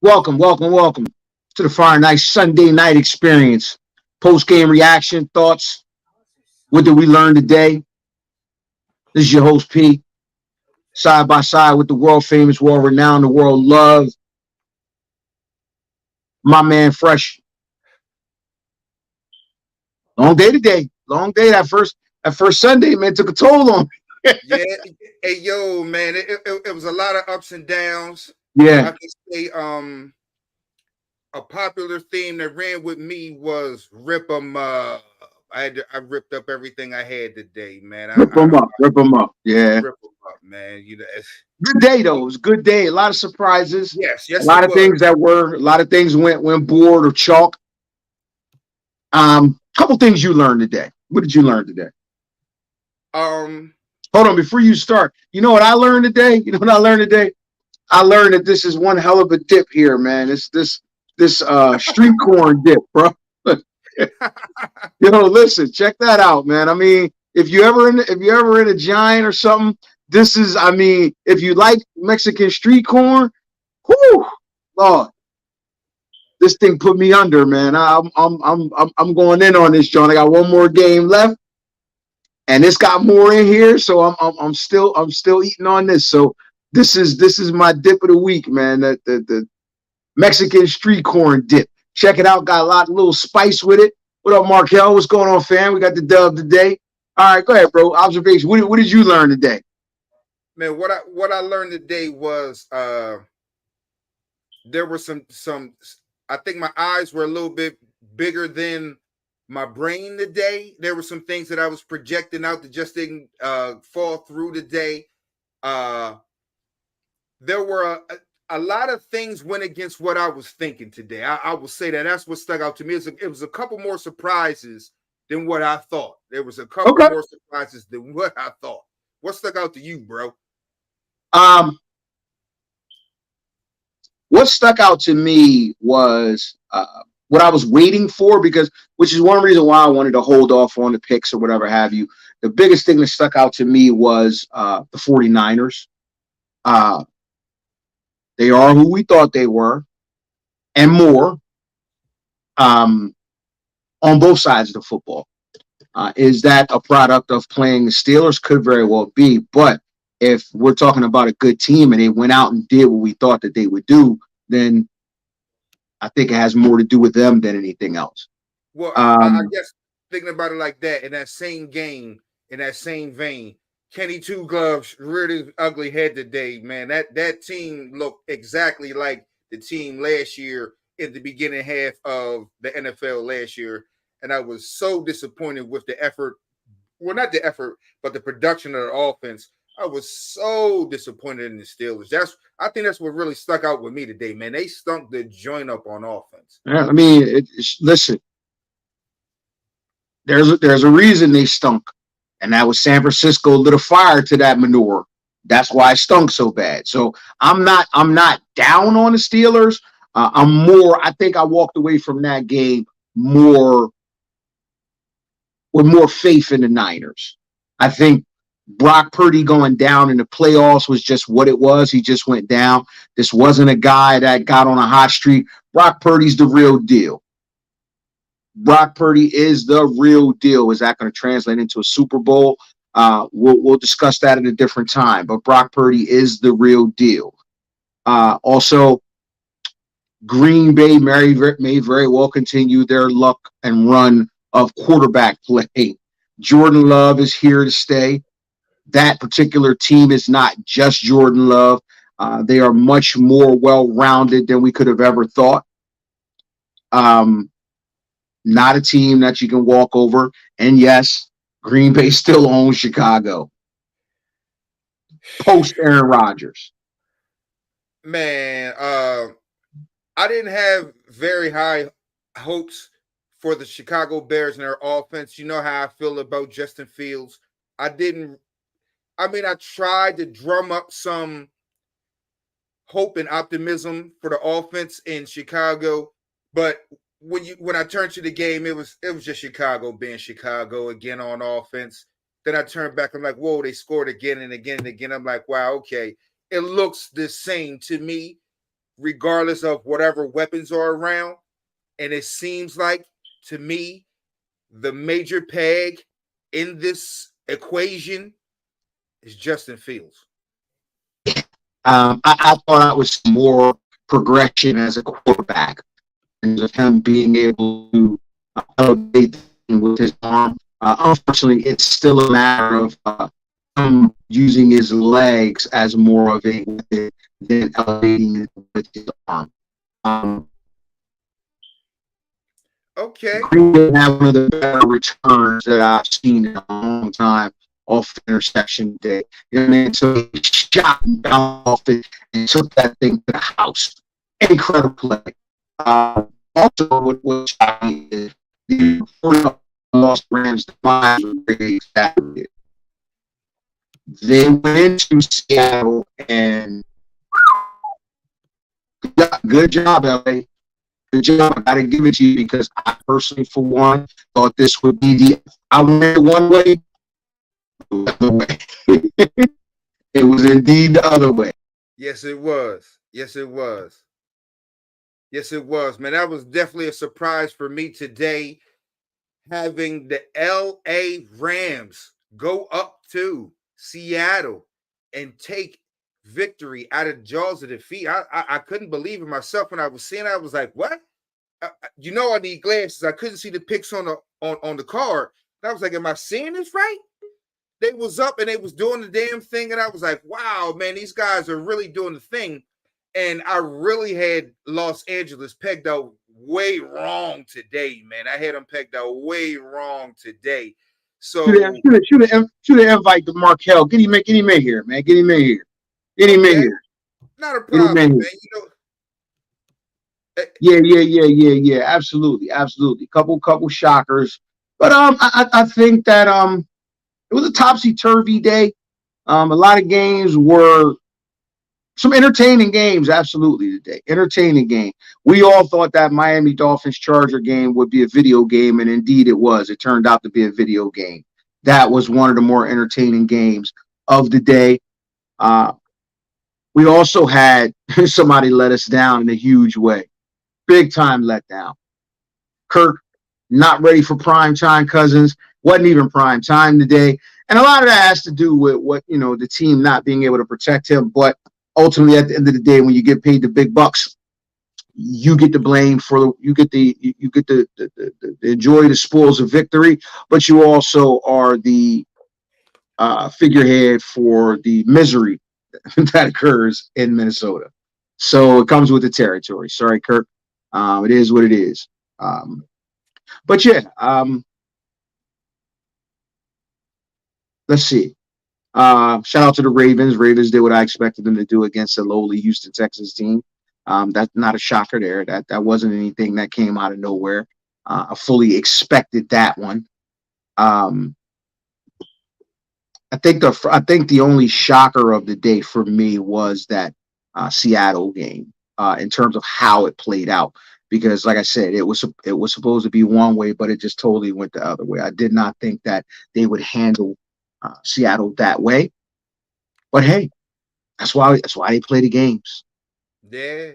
Welcome to the Fire Night Sunday night experience. Post game reaction, thoughts. What did we learn today? This is your host, P, side by side with the world famous, world renowned, the world loved, my man Fresh. Long day today. Long day. That first Sunday, man, took a toll on me. Yeah, hey yo, man, it was a lot of ups and downs. Yeah. I can say a popular theme that ran with me was rip 'em up. I ripped up everything I had today, man. Rip them up. Rip them up. Yeah. rip 'em up, man. Good day though. It was a good day. A lot of surprises. A yes, lot it of was. things a lot of things went board or chalk. Couple things you learned today. What did you learn today? Um, Hold on, before you start. You know what I learned today? You know what I learned today? I learned that this is one hell of a dip here, man. It's this street corn dip, bro. Listen, check that out, man. I mean, if you ever in a Giant or something, this is. I mean, if you like Mexican street corn, whoo, Lord, this thing put me under, man. I'm going in on this, John. I got one more game left, and it's got more in here, so I'm still eating on this. So this is my dip of the week, man. The Mexican street corn dip. Check it out. Got a little spice with it. What up, Markel? What's going on, fam? We got the dub today. All right, go ahead, bro. Observation. What did you learn today? man, what I learned today was there were some. I think my eyes were a little bit bigger than my brain today. There were some things that I was projecting out that just didn't fall through today. Uh, there were a lot of things went against what I was thinking today. I will say that that's what stuck out to me. It was a couple more surprises than what I thought. There was a couple Okay. more surprises than what I thought. What stuck out to you, bro? Um, what stuck out to me was what I was waiting for, which is one reason why I wanted to hold off on the picks or whatever have you. The biggest thing that stuck out to me was the 49ers. Uh, they are who we thought they were and more, um, on both sides of the football. Is that a product of playing the Steelers? Could very well be. But if we're talking about a good team and they went out and did what we thought that they would do, then I think it has more to do with them than anything else. Well, I Um, guess thinking about it like that, in that same game, in that same vein, Kenny Two Gloves reared his ugly head today, man. That team looked exactly like the team last year in the beginning half of the NFL last year. And I was so disappointed with the effort. Well, not the effort, but the production of the offense. I was so disappointed in the Steelers. I think that's what really stuck out with me today, man. They stunk the joint up on offense. I mean, listen, there's a reason they stunk, and that was San Francisco lit a fire to that manure. That's why it stunk so bad. So I'm not down on the Steelers. I'm more. I think I walked away from that game more with more faith in the Niners. I think Brock Purdy going down in the playoffs was just what it was. He just went down. This wasn't a guy that got on a hot streak. Brock Purdy's the real deal. Brock Purdy is the real deal. Is that going to translate into a Super Bowl? We'll discuss that at a different time. But Brock Purdy is the real deal. Also, Green Bay may very well continue their luck and run of quarterback play. Jordan Love is here to stay. That particular team is not just Jordan Love. They are much more well-rounded than we could have ever thought. Um, Not a team that you can walk over. And yes, Green Bay still owns Chicago post Aaron Rodgers. Man, I didn't have very high hopes for the Chicago Bears and their offense. You know how I feel about Justin Fields. I didn't. I mean, I tried to drum up some hope and optimism for the offense in Chicago, but when I turned to the game, it was just Chicago being Chicago again on offense. Then I turned back. I'm like, whoa, they scored again and again and again. I'm like, wow, okay, it looks the same to me. regardless of whatever weapons are around. And it seems like, to me, the major peg in this equation is Justin Fields. I thought I was more progression as a quarterback in terms of him being able to elevate with his arm. Unfortunately, it's still a matter of him using his legs as more of a weapon than elevating it with his arm. Okay. Green Bay had one of the better returns that I've seen in a long time off the interception day. You know what I mean? So he shot and bounced off it and took that thing to the house. Incredible play. Also, what shot me is the lost Rams, the Lions were very exaggerated. They went into Seattle and good job, LA. Good job. I gotta give it to you because I personally, for one, thought this would be I went one way, the other way. It was indeed the other way. Yes, it was. Yes, it was. Yes, it was, man. That was definitely a surprise for me today, having the LA Rams go up to Seattle and take victory out of the jaws of defeat. I couldn't believe it myself when I was seeing it. I was like, what? I need glasses. I couldn't see the pics on the card. And I was like, am I seeing this right? They was up and they was doing the damn thing, and I was like, wow, man, these guys are really doing the thing. And I really had Los Angeles pegged out way wrong today, man. I had them pegged out way wrong today. So should have invite to Markel. Get him in here, man. Get him in here. Get him in here. Not a problem, man. Yeah. Absolutely. Couple shockers, but I think that it was a topsy-turvy day. A lot of games were some entertaining games, absolutely, today. Entertaining game. We all thought that Miami Dolphins Charger game would be a video game, and indeed it was. It turned out to be a video game. That was one of the more entertaining games of the day. We also had somebody let us down in a huge way. Big time letdown. Kirk, not ready for prime time. Cousins wasn't even prime time today. And a lot of that has to do with what, the team not being able to protect him. But ultimately, at the end of the day, when you get paid the big bucks, you get the blame you get the enjoy the spoils of victory, but you also are the figurehead for the misery that occurs in Minnesota. So it comes with the territory. Sorry, Kirk. It is what it is. But yeah, let's see. Shout out to the Ravens. Ravens did what I expected them to do against a lowly Houston Texans team. That's not a shocker there. That wasn't anything that came out of nowhere. I fully expected that one. I think the only shocker of the day for me was that Seattle game in terms of how it played out. Because, like I said, it was supposed to be one way, but it just totally went the other way. I did not think that they would handle Seattle that way. But hey, that's why they play the games. Yeah,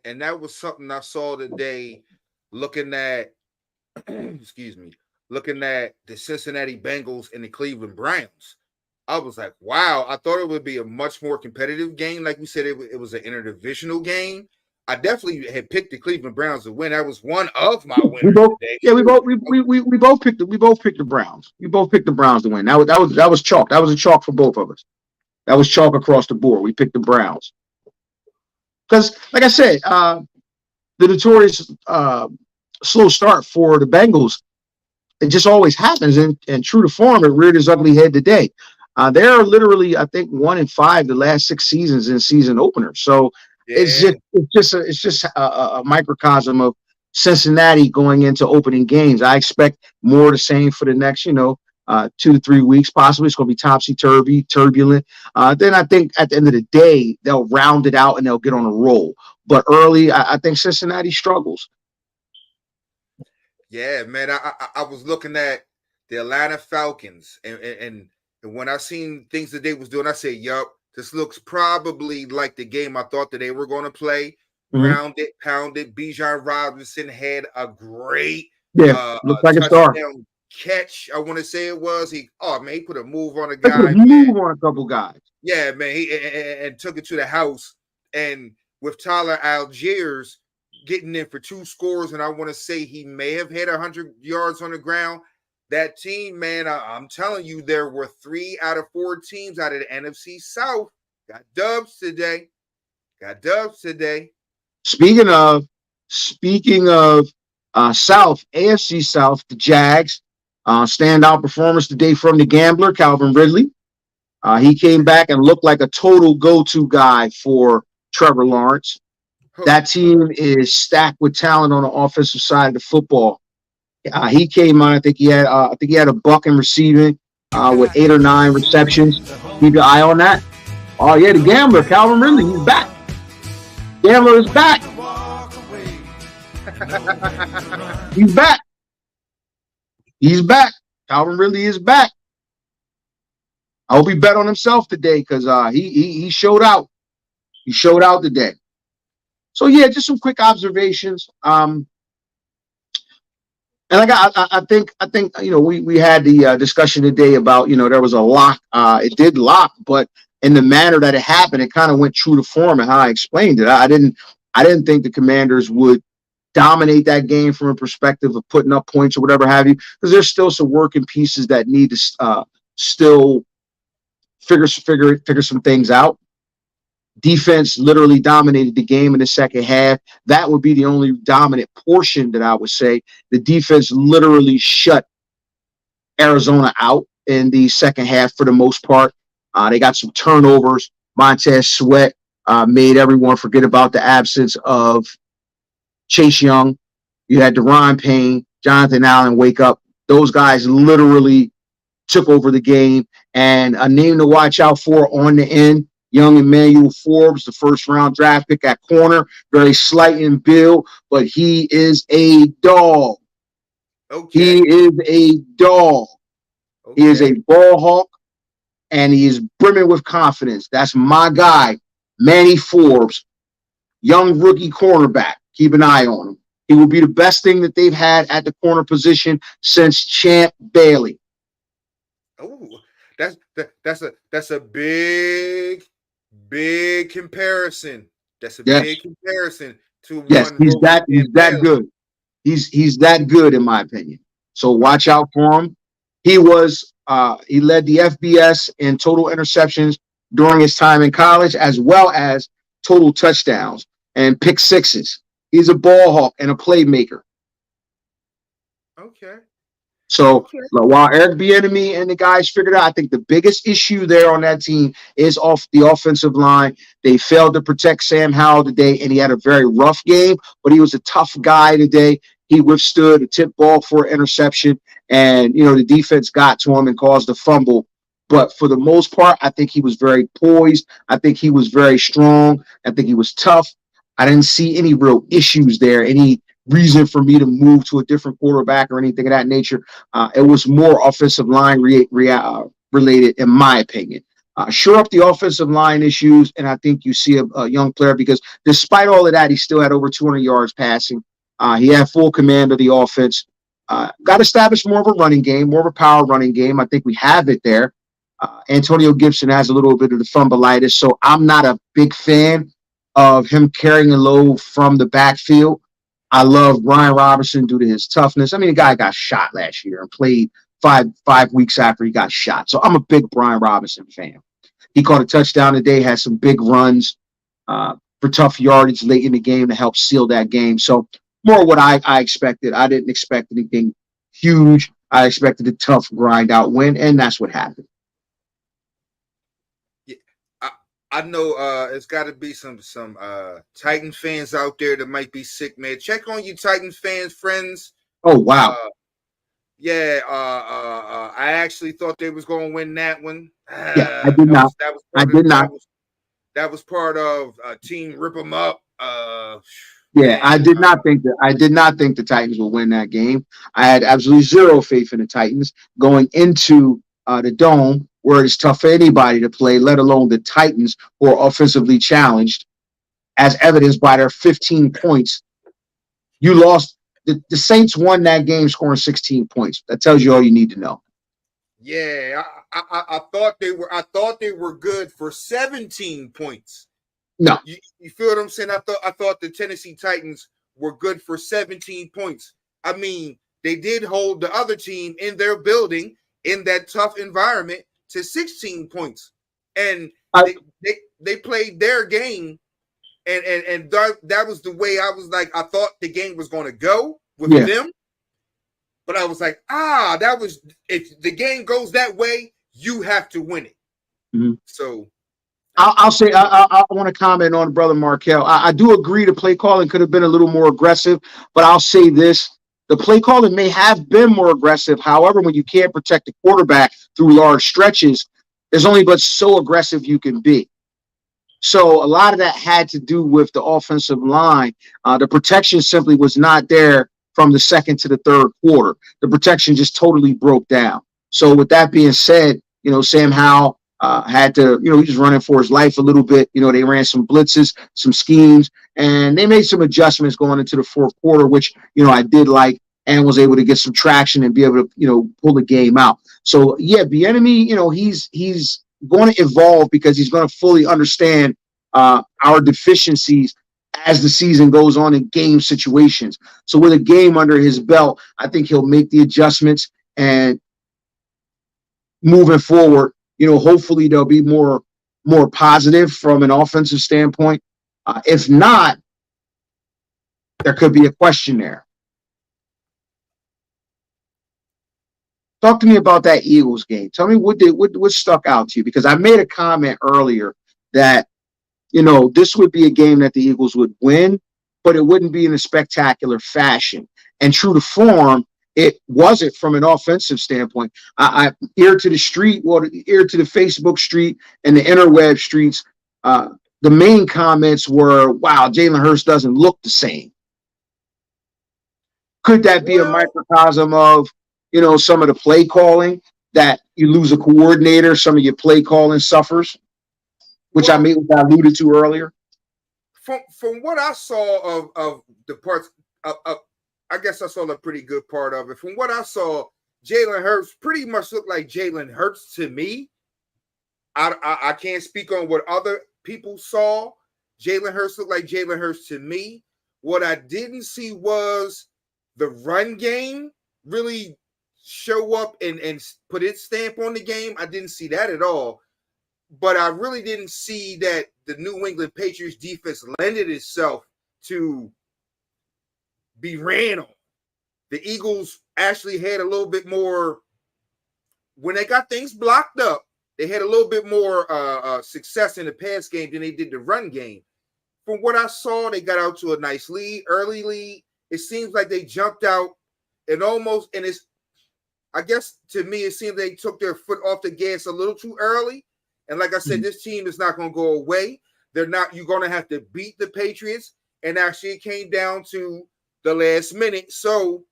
and that was something I saw today, looking at excuse me, looking at the Cincinnati Bengals and the Cleveland Browns. I was like, wow, I thought it would be a much more competitive game. Like we said, it was an interdivisional game. I definitely had picked the Cleveland Browns to win. That was one of my winners today. Yeah, we both picked the Browns. We both picked the Browns to win. That was chalk. That was a chalk for both of us. That was chalk across the board. We picked the Browns. Because, like I said, the notorious slow start for the Bengals, it just always happens. And true to form, it reared its ugly head today. They are literally, I think, 1-5 the last 6 seasons in season openers. So it's just a microcosm of Cincinnati going into opening games. I expect more of the same for the next, 2 to 3 weeks. Possibly it's going to be topsy-turvy, turbulent. Then I think at the end of the day, they'll round it out and they'll get on a roll. But early, I think Cincinnati struggles. Yeah, man. I was looking at the Atlanta Falcons, and when I seen things that they was doing, I said, yup, This looks probably like the game I thought that they were going to play. Mhm. Grounded, pounded. Bijan Robinson had a great Yeah, looks like a star. touchdown catch. I want to say it was. He put a move on a They put a guy, man. move on a couple guys. Yeah, man. He and took it to the house. And with Tyler Algiers getting in for 2 scores, and I want to say he may have hit 100 yards on the ground. That team, man, I'm telling you, there were 3 out of 4 teams out of the NFC South got dubs today. Speaking of South, AFC South, the Jags, standout performance today from the gambler, Calvin Ridley. He came back and looked like a total go-to guy for Trevor Lawrence. That team is stacked with talent on the offensive side of the football. He came on. I think he had a buck in receiving with 8 or 9 receptions. Keep your eye on that. Oh yeah, the gambler, Calvin Ridley, he's back. Gambler is back. He's back. He's back. Calvin Ridley is back. I hope he bet on himself today because he showed out. He showed out today. So yeah, just some quick observations. And I think we had the discussion today about there was a lock. It did lock, but in the manner that it happened, it kind of went true to form and how I explained it. I didn't think the Commanders would dominate that game from a perspective of putting up points or whatever have you, because there's still some working pieces that need to still figure some things out. Defense literally dominated the game in the second half. That would be the only dominant portion that I would say. The defense literally shut Arizona out in the second half for the most part. They got some turnovers. Montez Sweat made everyone forget about the absence of Chase Young. You had Deron Payne, Jonathan Allen wake up. Those guys literally took over the game. And a name to watch out for on the end, young Emmanuel Forbes, the first-round draft pick at corner. Very slight in build, but he is a dog. Okay. He is a dog. Okay. He is a ball hawk, and he is brimming with confidence. That's my guy, Manny Forbes, young rookie cornerback. Keep an eye on him. He will be the best thing that they've had at the corner position since Champ Bailey. Oh, that's a big comparison. That's a big comparison to he's that good. He's that good in my opinion. So watch out for him. He led the FBS in total interceptions during his time in college, as well as total touchdowns and pick sixes. He's a ball hawk and a playmaker. Okay. So while Eric Bieniemy and the guys figured out, I think the biggest issue there on that team is off the offensive line. They failed to protect Sam Howell today, and he had a very rough game, but he was a tough guy today. He withstood a tip ball for an interception, and the defense got to him and caused a fumble. But for the most part, I think he was very poised. I think he was very strong. I think he was tough. I didn't see any real issues there, any reason for me to move to a different quarterback or anything of that nature. It was more offensive line related, in my opinion. Shore up the offensive line issues, and I think you see a young player, because despite all of that, he still had over 200 yards passing. He had full command of the offense. Got to establish more of a running game, more of a power running game. I think we have it there. Antonio Gibson has a little bit of the fumbleitis, so I'm not a big fan of him carrying a load from the backfield. I love Brian Robinson due to his toughness. I mean, the guy got shot last year and played five weeks after he got shot. So I'm a big Brian Robinson fan. He caught a touchdown today, had some big runs for tough yardage late in the game to help seal that game. So more what I expected. I didn't expect anything huge. I expected a tough grind out win, and that's what happened. I know it's got to be some Titan fans out there that might be sick, man. Check on you Titan fans, friends. Oh, wow. I actually thought they was going to win that one. I did not. That was part of Team Rip 'em Up. I did not think the Titans would win that game. I had absolutely zero faith in the Titans going into the Dome. where it's tough for anybody to play, let alone the Titans, who are offensively challenged, as evidenced by their 15 points. You lost. The Saints won that game scoring 16 points. That tells you all you need to know. Yeah, I thought they were good for 17 points. No. You feel what I'm saying? I thought the Tennessee Titans were good for 17 points. I mean, they did hold the other team in their building in that tough environment to 16 points. And they played their game, and that was the way I was like, I thought the game was going to go with them. But I was like, that was, if the game goes that way, you have to win it. Mm-hmm. So I'll say I want to comment on Brother Markel. I do agree the play calling could have been a little more aggressive, but I'll say this. The play calling may have been more aggressive. However, when you can't protect the quarterback through large stretches, there's only but so aggressive you can be. So a lot of that had to do with the offensive line. The protection simply was not there from the second to the third quarter. The protection just totally broke down. So with that being said, Sam Howell had to, he was running for his life a little bit. They ran some blitzes, some schemes, and they made some adjustments going into the fourth quarter, which, I did like, and was able to get some traction and be able to, pull the game out. So, yeah, Bieniemy, he's going to evolve because he's going to fully understand our deficiencies as the season goes on in game situations. So with a game under his belt, I think he'll make the adjustments, and moving forward, hopefully they'll be more positive from an offensive standpoint. If not, there could be a question there. Talk to me about that Eagles game. Tell me what stuck out to you, because I made a comment earlier that, this would be a game that the Eagles would win, but it wouldn't be in a spectacular fashion. And true to form, it wasn't from an offensive standpoint. I ear to the street, ear to the Facebook street and the interweb streets. The main comments were, wow, Jalen Hurts doesn't look the same. Could that be a microcosm of, some of the play calling, that you lose a coordinator, some of your play calling suffers, which I alluded to earlier? From what I saw of the parts of I guess I saw a pretty good part of it. From what I saw, Jalen Hurts pretty much looked like Jalen Hurts to me. I can't speak on what other people saw. Jalen Hurts looked like Jalen Hurts to me. What I didn't see was the run game really show up and put its stamp on the game. I didn't see that at all. But I really didn't see that the New England Patriots defense lended itself to be ran on. The Eagles actually had a little bit more, when they got things blocked up, they had a little bit more success in the pass game than they did the run game. From what I saw, they got out to a nice lead, early lead. It seems like they jumped out and it's, I guess to me, it seems they took their foot off the gas a little too early. And like I said, this team is not going to go away. You're going to have to beat the Patriots. And actually, it came down to the last minute. So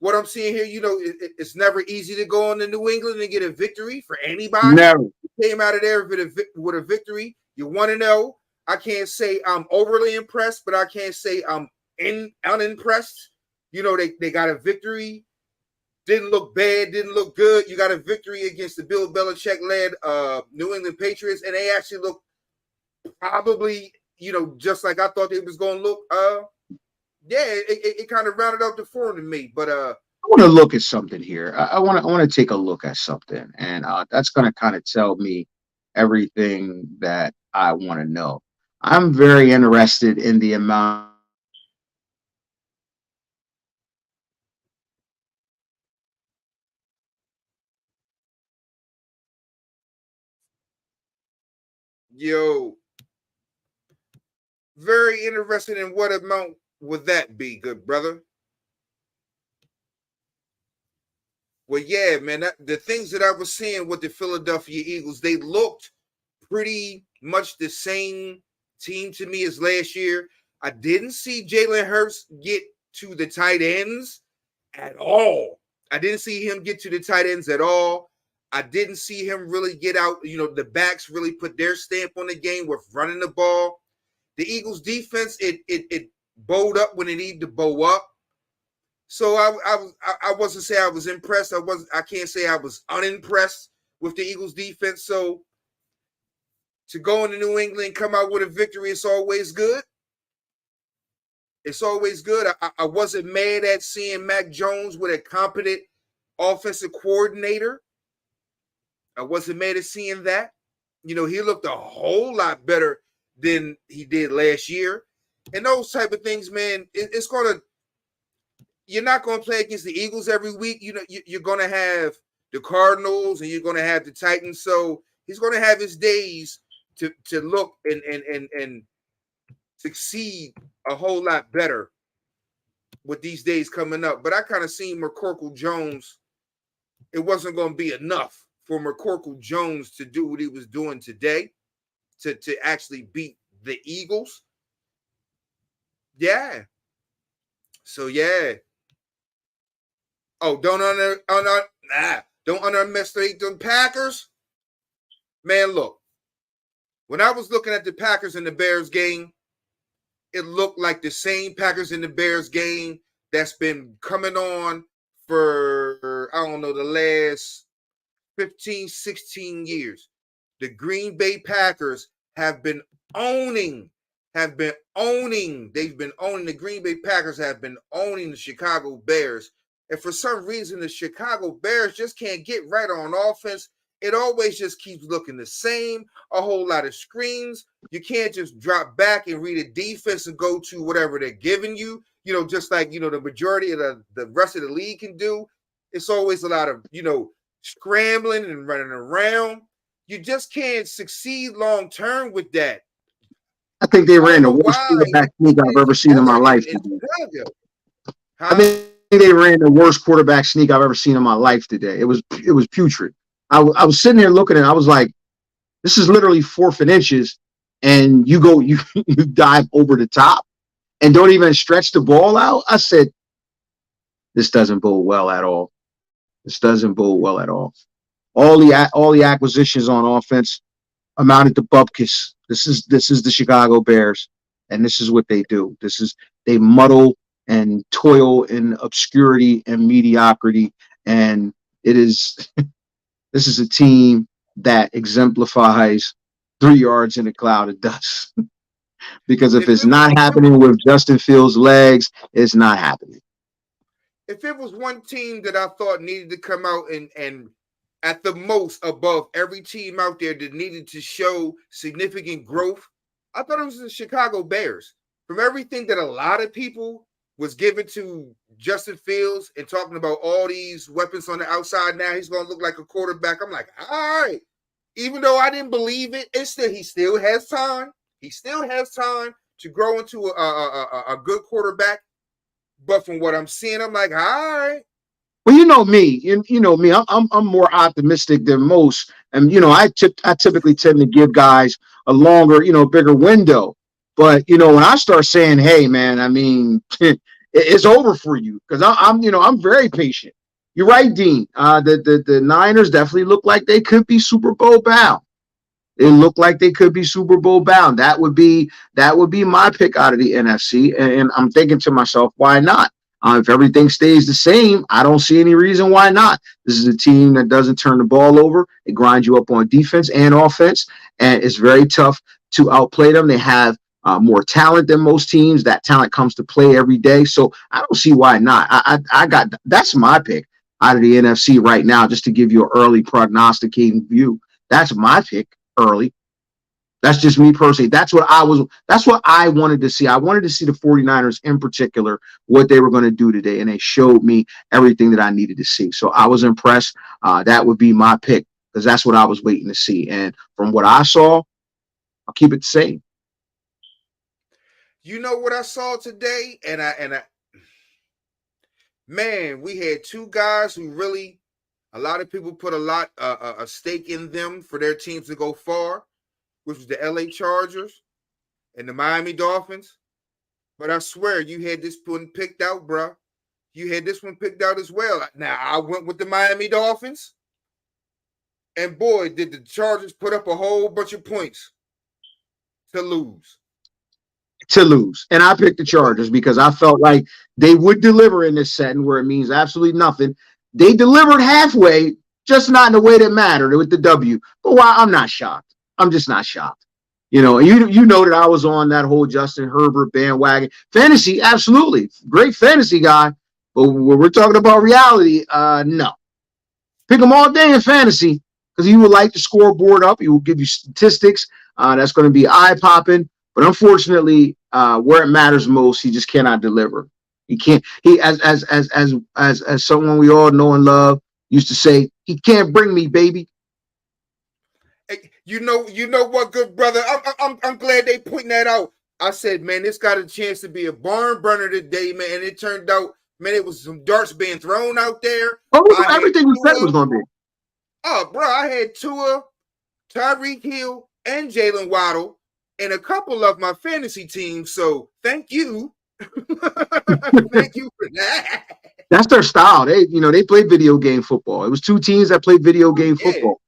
what I'm seeing here, it's never easy to go on to New England and get a victory for anybody. Never. You came out of there with a victory. You want to know. I can't say I'm overly impressed, but I can't say I'm unimpressed. They got a victory. Didn't look bad, didn't look good. You got a victory against the Bill Belichick-led New England Patriots, and they actually look probably, just like I thought they was going to look. It kind of rounded out the form to me. But I want to look at something here. I want to take a look at something, and that's going to kind of tell me everything that I want to know. I'm very interested in the amount. Very interested in what amount would that be, good brother? Well, yeah, man, the things that I was seeing with the Philadelphia Eagles, they looked pretty much the same team to me as last year. I didn't see Jalen Hurts get to the tight ends at all. I didn't see him get to the tight ends at all. I didn't see him really get out. You know, the backs really put their stamp on the game with running the ball. The Eagles defense, it bowed up when it needed to bow up. So I wasn't say I was impressed. I can't say I was unimpressed with the Eagles defense. So to go into New England and come out with a victory, it's always good. It's always good. I wasn't mad at seeing Mac Jones with a competent offensive coordinator. I wasn't mad at seeing that. You know, he looked a whole lot better than he did last year. And those type of things, man, it's going to, you're not going to play against the Eagles every week. You know, you're going to have the Cardinals and you're going to have the Titans. So he's going to have his days to look and succeed a whole lot better with these days coming up. But I kind of seen McCorkle Jones. It wasn't going to be enough for McCorkle Jones to do what he was doing today to actually beat the Eagles. Yeah. So yeah. Oh, don't underestimate the Packers. Man, look. When I was looking at the Packers and the Bears game, it looked like the same Packers and the Bears game that's been coming on for, I don't know, the last 15, 16 years. The Green Bay Packers have been owning. The Green Bay Packers have been owning the Chicago Bears. And for some reason, the Chicago Bears just can't get right on offense. It always just keeps looking the same, a whole lot of screens. You can't just drop back and read a defense and go to whatever they're giving you, you know, just like, you know, the majority of the rest of the league can do. It's always a lot of, you know, scrambling and running around. You just can't succeed long term with that. I think they ran the worst quarterback sneak I've ever seen in my life today. I think they ran the worst quarterback sneak I've ever seen in my life today. It was putrid. I was sitting there looking at it. I was like, this is literally 4th and inches, and you dive over the top and don't even stretch the ball out. I said, this doesn't bode well at all. This doesn't bode well at all. All the acquisitions on offense amounted to bupkis. This is the Chicago Bears, and this is what they do. They muddle and toil in obscurity and mediocrity, and it is this is a team that exemplifies 3 yards in a cloud of dust. Because if it's not happening with Justin Fields' legs, it's not happening. If it was one team that I thought needed to come out and at the most above every team out there that needed to show significant growth, I thought it was the Chicago Bears. From everything that a lot of people was given to Justin Fields and talking about all these weapons on the outside, now he's going to look like a quarterback. I'm like, all right. Even though I didn't believe it, he still has time. He still has time to grow into a good quarterback. But from what I'm seeing, I'm like, all right. Well, you know me. I'm more optimistic than most, and I typically tend to give guys a longer, bigger window. But when I start saying, "Hey, man," I mean, it's over for you, because I'm very patient. You're right, Dean. The Niners definitely look like they could be Super Bowl bound. They look like they could be Super Bowl bound. That would be my pick out of the NFC. And I'm thinking to myself, why not? If everything stays the same, I don't see any reason why not. This is a team that doesn't turn the ball over. It grinds you up on defense and offense, and it's very tough to outplay them. They have more talent than most teams. That talent comes to play every day. So I don't see why not. That's my pick out of the NFC right now, just to give you an early prognosticating view. That's my pick early. That's just me personally. That's what I wanted to see. I wanted to see the 49ers in particular, what they were going to do today. And they showed me everything that I needed to see. So I was impressed. That would be my pick, because that's what I was waiting to see. And from what I saw, I'll keep it the same. You know what I saw today? And I man, we had 2 guys who really, a lot of people put a stake in them for their teams to go far, which was the LA Chargers and the Miami Dolphins. But I swear, you had this one picked out, bro. You had this one picked out as well. Now, I went with the Miami Dolphins. And boy, did the Chargers put up a whole bunch of points to lose. And I picked the Chargers because I felt like they would deliver in this setting where it means absolutely nothing. They delivered halfway, just not in a way that mattered with the W. But why? I'm not shocked. I'm just not shocked. You know, you know that I was on that whole Justin Herbert bandwagon. Fantasy, absolutely. Great fantasy guy. But when we're talking about reality, no. Pick him all day in fantasy because he would like the scoreboard up. He will give you statistics. That's going to be eye-popping. But unfortunately, where it matters most, he just cannot deliver. He can't. He as someone we all know and love used to say, he can't bring me, baby. Hey, you know what, good brother. I'm glad they pointing that out. I said, man, this got a chance to be a barn burner today, man. And it turned out, man, it was some darts being thrown out there. Oh, everything we said was going to be. Oh, bro, I had Tua, Tyreek Hill, and Jalen Waddle in a couple of my fantasy teams. So thank you. Thank you for that. That's their style. They played video game football. It was two teams that played video game football.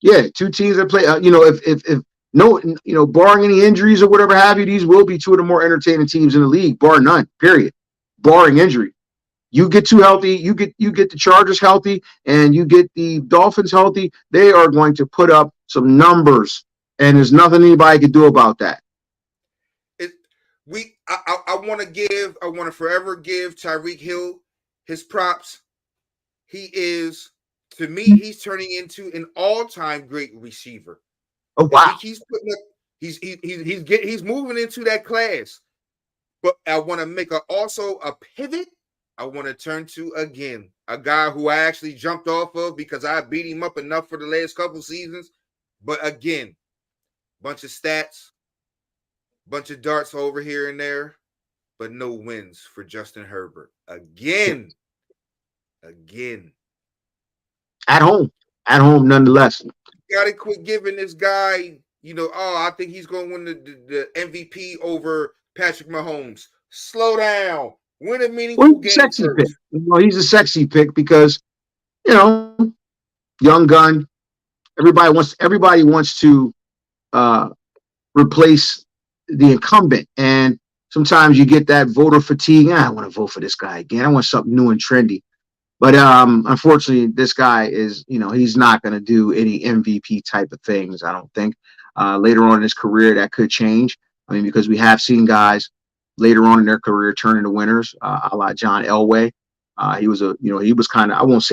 Yeah, two teams that play. If no, barring any injuries or whatever have you, these will be two of the more entertaining teams in the league, bar none. Period. Barring injury. You get two healthy, you get the Chargers healthy, and you get the Dolphins healthy. They are going to put up some numbers, and there's nothing anybody can do about that. I want to forever give Tyreek Hill his props. He is, to me, he's turning into an all-time great receiver. Oh wow! He's putting up, he's moving into that class. But I want to make also a pivot. I want to turn to, again, a guy who I actually jumped off of because I beat him up enough for the last couple seasons. But again, bunch of stats, bunch of darts over here and there, but no wins for Justin Herbert. Again. At home nonetheless. You got to quit giving this guy, I think he's going to win the MVP over Patrick Mahomes. Slow down. Win a meaningful game sexy first. Pick. Well, he's a sexy pick because, young gun. Everybody wants to replace the incumbent, and sometimes you get that voter fatigue. I want to vote for this guy again. I want something new and trendy. But unfortunately, this guy is, he's not going to do any MVP type of things. I don't think. Later on in his career, that could change. I mean, because we have seen guys later on in their career turn into winners, a la John Elway. He was kind of, I don't want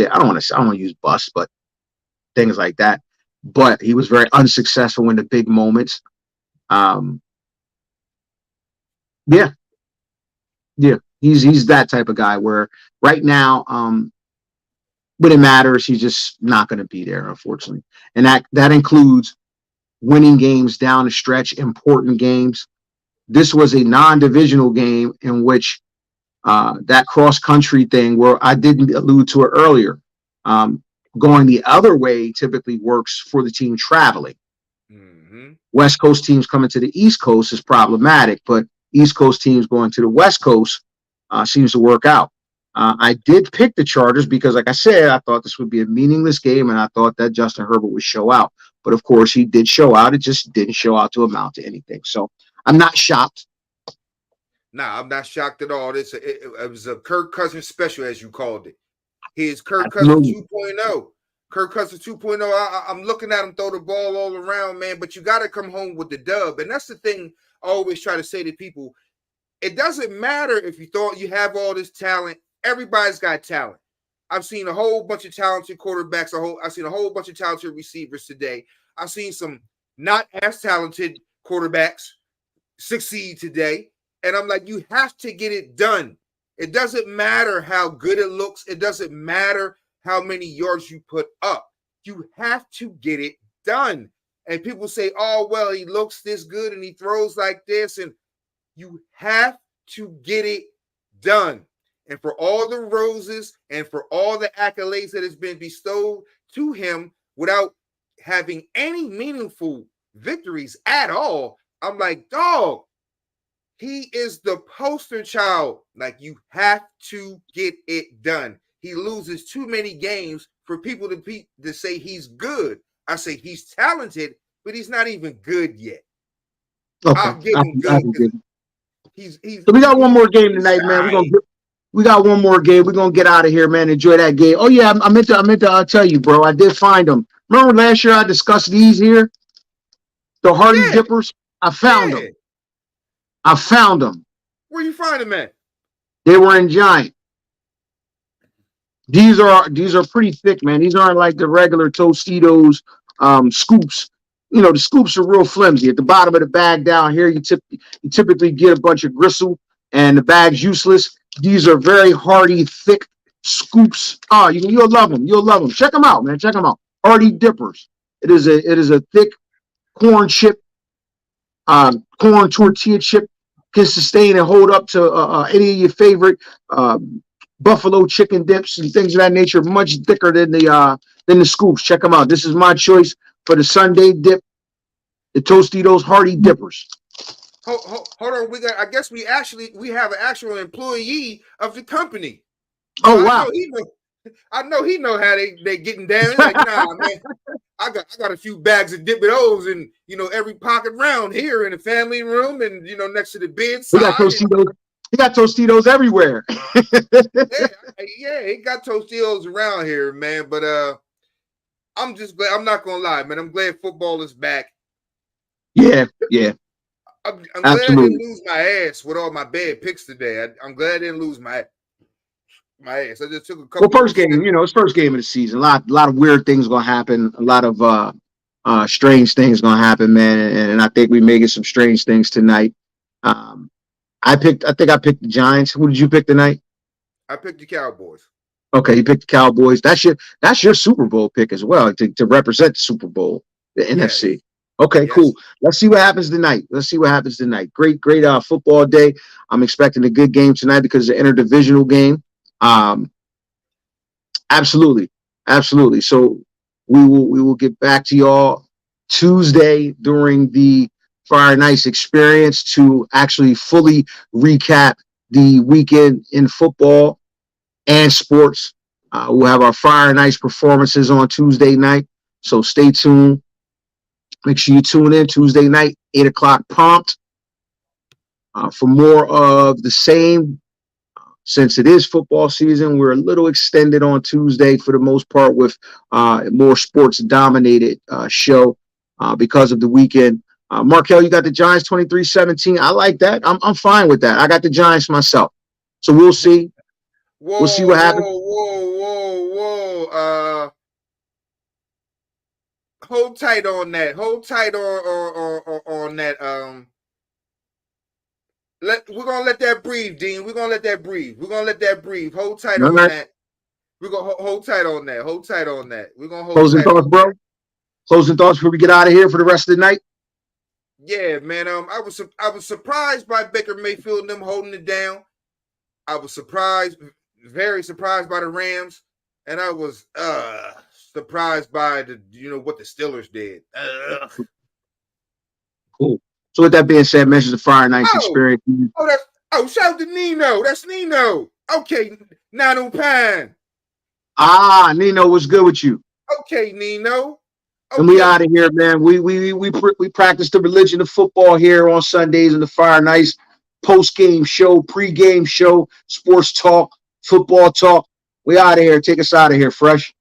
to use bust, but things like that. But he was very unsuccessful in the big moments. Yeah. He's that type of guy where right now, when it matters, he's just not going to be there, unfortunately. And that includes winning games down the stretch, important games. This was a non-divisional game in which that cross-country thing where I didn't allude to it earlier. Going the other way typically works for the team traveling. Mm-hmm. West Coast teams coming to the East Coast is problematic, but East Coast teams going to the West Coast seems to work out. I did pick the Chargers because, like I said, I thought this would be a meaningless game, and I thought that Justin Herbert would show out. But, of course, he did show out. It just didn't show out to amount to anything. So I'm not shocked. Nah, I'm not shocked at all. It was a Kirk Cousins special, as you called it. He is Kirk Cousins 2.0. Kirk Cousins 2.0. I'm looking at him throw the ball all around, man, but you got to come home with the dub. And that's the thing I always try to say to people. It doesn't matter if you thought you have all this talent. Everybody's got talent. I've seen a whole bunch of talented quarterbacks. I've seen a whole bunch of talented receivers today. I've seen some not as talented quarterbacks succeed today. And I'm like, you have to get it done. It doesn't matter how good it looks. It doesn't matter how many yards you put up. You have to get it done. And people say, oh, well, he looks this good and he throws like this. And you have to get it done. And for all the roses and for all the accolades that has been bestowed to him without having any meaningful victories at all, I'm like, dog, he is the poster child. Like, you have to get it done. He loses too many games for people to say he's good. I say he's talented, but he's not even good yet. Okay. I'll give him good. He's so we got one more game tonight, man. We got one more game. We're gonna get out of here, man. Enjoy that game. Oh yeah, I meant to tell you, bro. I did find them. Remember last year I discussed these here, the Hardy Dippers. I found them. I found them. Where you find them at? They were in Giant. These are pretty thick, man. These aren't like the regular Tostitos scoops. You know, the scoops are real flimsy. At the bottom of the bag down here, you typically get a bunch of gristle, and the bag's useless. These are very hearty, thick scoops. Oh, you'll love them. You'll love them. Check them out, man. Check them out. Hardy Dippers. It is a thick corn chip, corn tortilla chip. Can sustain and hold up to any of your favorite buffalo chicken dips and things of that nature. Much thicker than the scoops. Check them out. This is my choice for the Sunday dip. The Tostitos Hardy Dippers. Hold on. I guess we have an actual employee of the company. Oh wow! I know he know how they getting down. He's like, nah, man. I got a few bags of Dippin' in every pocket round here in the family room and next to the bedside. We got Tostitos. He got Tostitos everywhere. yeah, he got Tostitos around here, man. But I'm just glad. I'm not gonna lie, man. I'm glad football is back. Yeah. I'm glad I didn't lose my ass with all my bad picks today. I'm glad I didn't lose my ass. I just took a couple. Well, first game, it's first game of the season. A lot of weird things gonna happen. A lot of strange things gonna happen, man. And I think we may get some strange things tonight. I think I picked the Giants. Who did you pick tonight? I picked the Cowboys. Okay, you picked the Cowboys. That's your Super Bowl pick as well to represent the Super Bowl, the NFC. Okay, cool. Let's see what happens tonight. Great football day. I'm expecting a good game tonight because it's an interdivisional game. Absolutely. So we will get back to y'all Tuesday during the Fire and Ice experience to actually fully recap the weekend in football and sports. We'll have our Fire and Ice performances on Tuesday night. So stay tuned. Make sure you tune in Tuesday night, 8:00 prompt, for more of the same. Since it is football season, we're a little extended on Tuesday for the most part with more sports-dominated show because of the weekend. Markel, you got the Giants 23-17. I like that. I'm fine with that. I got the Giants myself. So we'll see. We'll see what happens. Whoa. Hold tight on that. Hold tight on that. We're gonna let that breathe, Dean. We're gonna let that breathe. Hold tight on that. We're gonna hold tight on that. We're gonna hold closing thoughts, bro. Closing thoughts before we get out of here for the rest of the night. Yeah, man. I was surprised by Baker Mayfield and them holding it down. I was very surprised by the Rams, and I was surprised by what the Steelers did. Cool. So with that being said, mention the Fire and Ice experience. Shout out to Nino. That's Nino. Okay, Nano Pine. Nino, what's good with you? Okay, Nino. Okay. And we out of here, man. We practice the religion of football here on Sundays in the Fire and Ice post-game show, pre-game show, sports talk, football talk. We out of here. Take us out of here, Fresh.